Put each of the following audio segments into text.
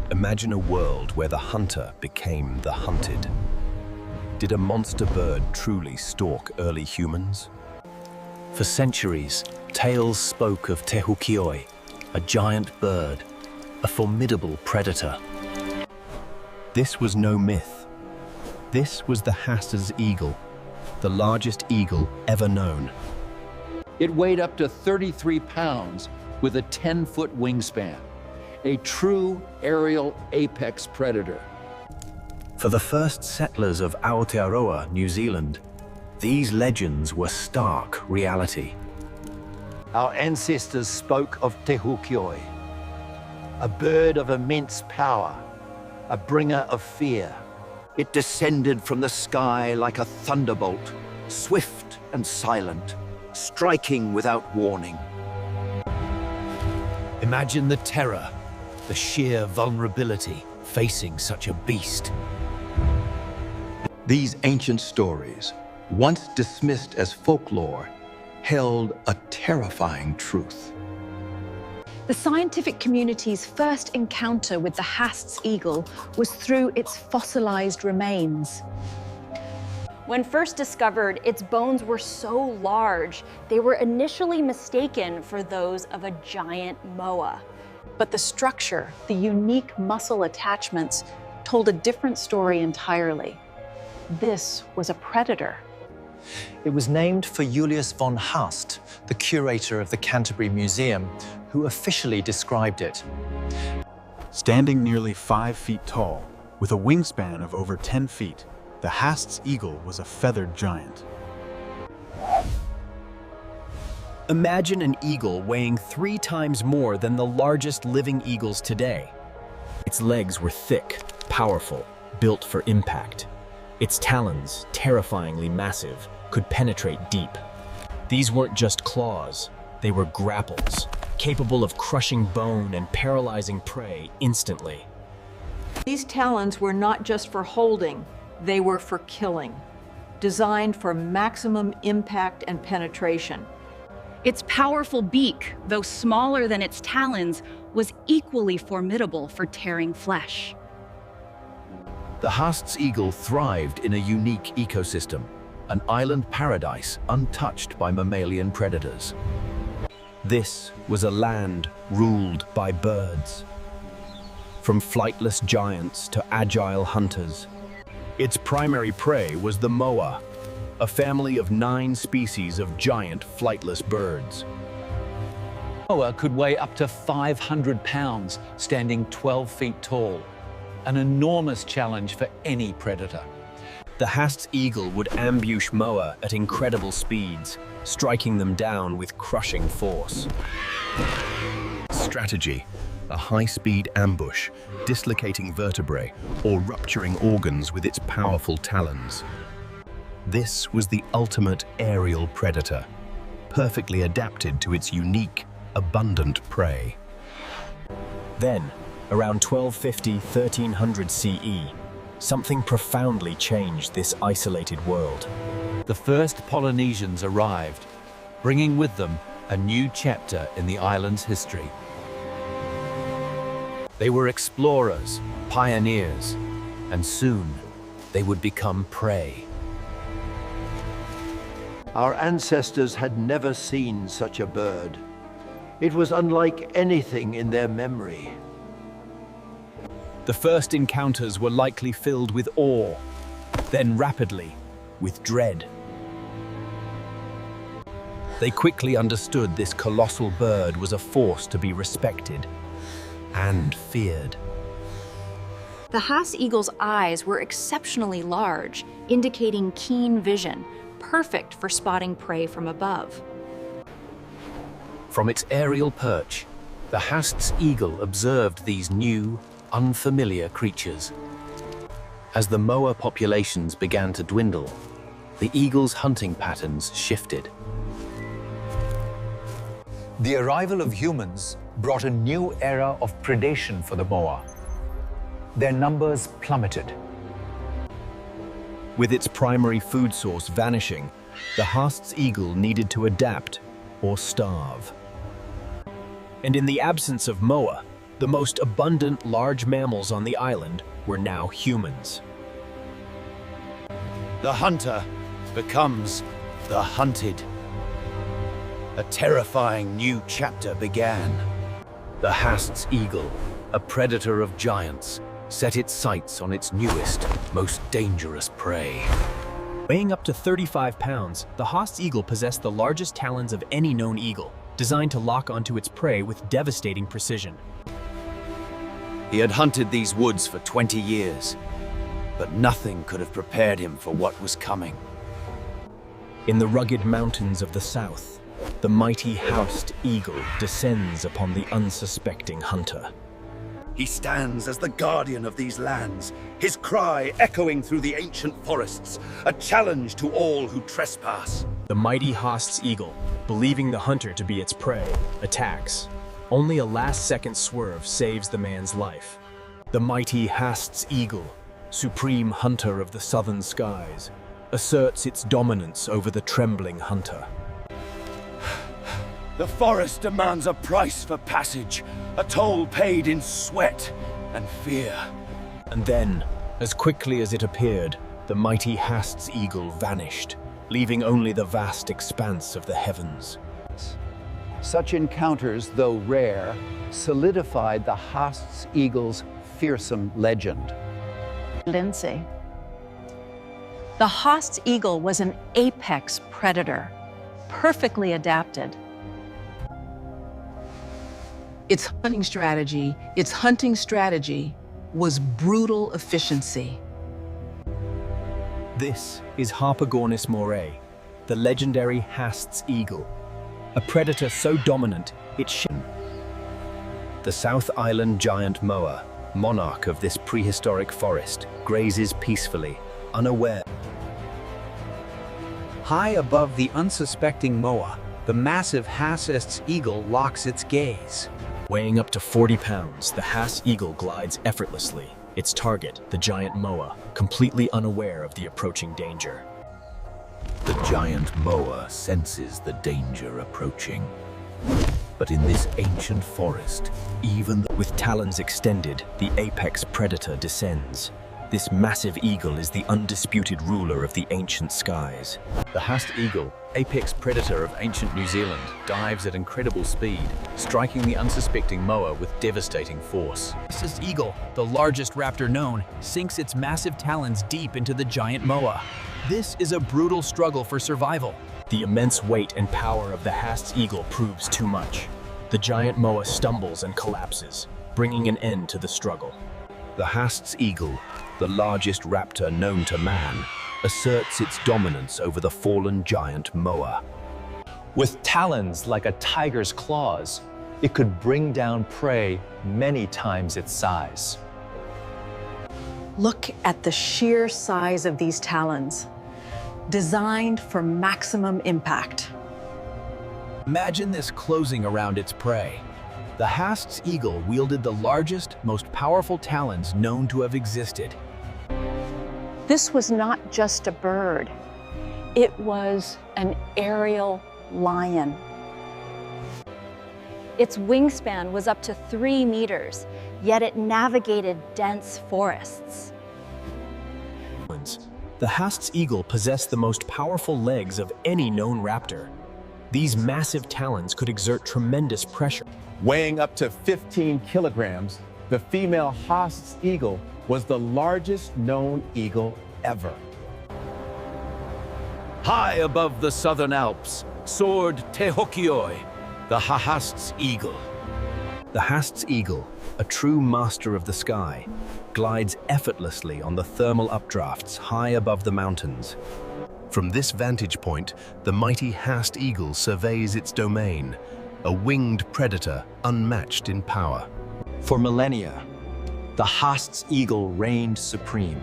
Imagine a world where the hunter became the hunted. Did a monster bird truly stalk early humans? For centuries, tales spoke of Tehukioi, a giant bird, a formidable predator. This was no myth. This was the Haast's eagle, the largest eagle ever known. It weighed up to 33 pounds with a 10-foot wingspan, a true aerial apex predator. For the first settlers of Aotearoa, New Zealand, these legends were stark reality. Our ancestors spoke of Tehukioi, a bird of immense power, a bringer of fear. It descended from the sky like a thunderbolt, swift and silent, striking without warning. Imagine the terror, the sheer vulnerability facing such a beast. These ancient stories, once dismissed as folklore, held a terrifying truth. The scientific community's first encounter with the Haast's eagle was through its fossilized remains. When first discovered, its bones were so large, they were initially mistaken for those of a giant moa. But the structure, the unique muscle attachments, told a different story entirely. This was a predator. It was named for Julius von Haast, the curator of the Canterbury Museum, who officially described it. Standing nearly 5 feet tall, with a wingspan of over 10 feet, the Haast's eagle was a feathered giant. Imagine an eagle weighing 3 times more than the largest living eagles today. Its legs were thick, powerful, built for impact. Its talons, terrifyingly massive, could penetrate deep. These weren't just claws, they were grapples, capable of crushing bone and paralyzing prey instantly. These talons were not just for holding, they were for killing, designed for maximum impact and penetration. Its powerful beak, though smaller than its talons, was equally formidable for tearing flesh. The Haast's eagle thrived in a unique ecosystem, an island paradise untouched by mammalian predators. This was a land ruled by birds. From flightless giants to agile hunters, its primary prey was the moa, a family of 9 species of giant flightless birds. Moa could weigh up to 500 pounds, standing 12 feet tall. An enormous challenge for any predator. The Haast's eagle would ambush moa at incredible speeds, striking them down with crushing force. Strategy: a high-speed ambush, dislocating vertebrae or rupturing organs with its powerful talons. This was the ultimate aerial predator, perfectly adapted to its unique, abundant prey. Then, around 1250–1300 CE, something profoundly changed this isolated world. The first Polynesians arrived, bringing with them a new chapter in the island's history. They were explorers, pioneers, and soon they would become prey. Our ancestors had never seen such a bird. It was unlike anything in their memory. The first encounters were likely filled with awe, then rapidly with dread. They quickly understood this colossal bird was a force to be respected and feared. The Haast eagle's eyes were exceptionally large, indicating keen vision, perfect for spotting prey from above. From its aerial perch, the Haast's eagle observed these new, unfamiliar creatures. As the moa populations began to dwindle, the eagle's hunting patterns shifted. The arrival of humans brought a new era of predation for the moa. Their numbers plummeted. With its primary food source vanishing, the Haast's eagle needed to adapt or starve. And in the absence of moa, The most abundant large mammals on the island were now humans. The hunter becomes the hunted. A terrifying new chapter began. The Haast's eagle, a predator of giants, set its sights on its newest, most dangerous prey. Weighing up to 35 pounds, the Haast's eagle possessed the largest talons of any known eagle, designed to lock onto its prey with devastating precision. He had hunted these woods for 20 years, but nothing could have prepared him for what was coming. In the rugged mountains of the south, the mighty Haast eagle descends upon the unsuspecting hunter. He stands as the guardian of these lands, his cry echoing through the ancient forests, a challenge to all who trespass. The mighty Haast's eagle, believing the hunter to be its prey, attacks. Only a last-second swerve saves the man's life. The mighty Haast's eagle, supreme hunter of the southern skies, asserts its dominance over the trembling hunter. The forest demands a price for passage, a toll paid in sweat and fear. And then, as quickly as it appeared, the mighty Haast's eagle vanished, leaving only the vast expanse of the heavens. Such encounters, though rare, solidified the Haast's eagle's fearsome legend. Lindsay. The Haast's eagle was an apex predator, perfectly adapted. Its hunting strategy was brutal efficiency. This is Harpagornis moray, the legendary Haast's eagle, a predator so dominant it The South Island giant moa, monarch of this prehistoric forest, grazes peacefully, unaware. High above the unsuspecting moa, the massive Haast's eagle locks its gaze. Weighing up to 40 pounds, the Haast eagle glides effortlessly, its target, the giant moa, completely unaware of the approaching danger. The giant moa senses the danger approaching. But in this ancient forest, With talons extended, the apex predator descends. This massive eagle is the undisputed ruler of the ancient skies. the Haast eagle, apex predator of ancient New Zealand, dives at incredible speed, striking the unsuspecting moa with devastating force. Haast's eagle, the largest raptor known, sinks its massive talons deep into the giant moa. This is a brutal struggle for survival. The immense weight and power of the Haast's eagle proves too much. The giant moa stumbles and collapses, bringing an end to the struggle. The Haast's eagle, the largest raptor known to man, asserts its dominance over the fallen giant moa. With talons like a tiger's claws, it could bring down prey many times its size. Look at the sheer size of these talons, designed for maximum impact. Imagine this closing around its prey. The Haast's eagle wielded the largest, most powerful talons known to have existed. This was not just a bird. It was an aerial lion. Its wingspan was up to 3 meters, yet it navigated dense forests. The Haast's eagle possessed the most powerful legs of any known raptor. These massive talons could exert tremendous pressure. Weighing up to 15 kilograms, the female Haast's eagle was the largest known eagle ever. High above the southern Alps soared Te Hokioi, the Haast's eagle. The Haast's eagle, a true master of the sky, glides effortlessly on the thermal updrafts high above the mountains. From this vantage point, the mighty Haast eagle surveys its domain, a winged predator unmatched in power. For millennia, the Haast's eagle reigned supreme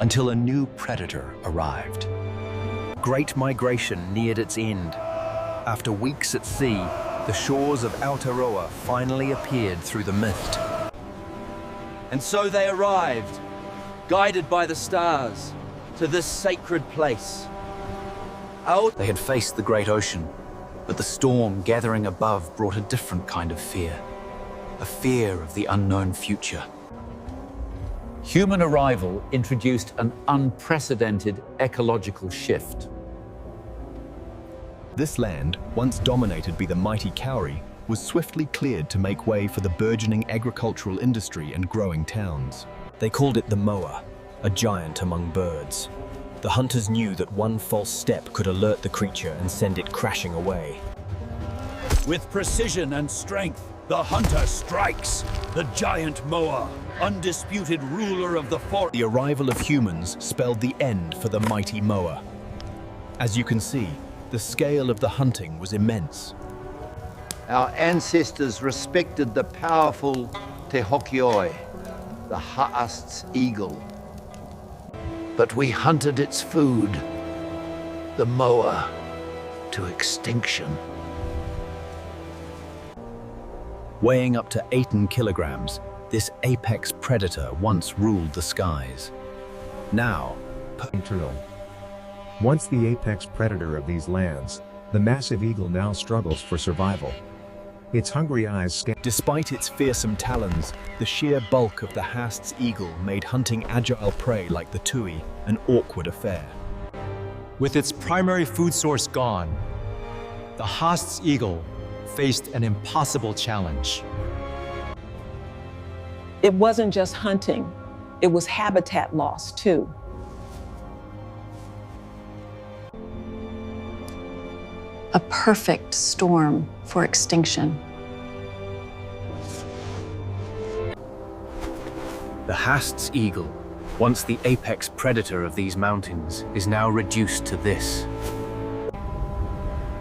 until a new predator arrived. Great migration neared its end. After weeks at sea, the shores of Aotearoa finally appeared through the mist. And so they arrived, guided by the stars, to this sacred place. They had faced the great ocean, but the storm gathering above brought a different kind of fear. a fear of the unknown future. Human arrival introduced an unprecedented ecological shift. This land, once dominated by the mighty Kauri, was swiftly cleared to make way for the burgeoning agricultural industry and growing towns. They called it the moa, a giant among birds. The hunters knew that one false step could alert the creature and send it crashing away. With precision and strength, the hunter strikes. The giant moa, undisputed ruler of the forest. The arrival of humans spelled the end for the mighty moa. As you can see, the scale of the hunting was immense. Our ancestors respected the powerful Te Hokioi, the Haast's eagle. But we hunted its food, the moa, to extinction. Weighing up to 18 kilograms, this apex predator once ruled the skies. Now, once the apex predator of these lands, the massive eagle now struggles for survival. Its hungry eyes scan. Despite its fearsome talons, the sheer bulk of the Haast's eagle made hunting agile prey like the tui an awkward affair. With its primary food source gone, the Haast's eagle faced an impossible challenge. It wasn't just hunting, it was habitat loss too. A perfect storm for extinction. The Haast's eagle, once the apex predator of these mountains, is now reduced to this.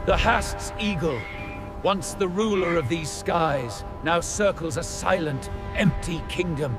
The Haast's eagle, once the ruler of these skies, now circles a silent, empty kingdom.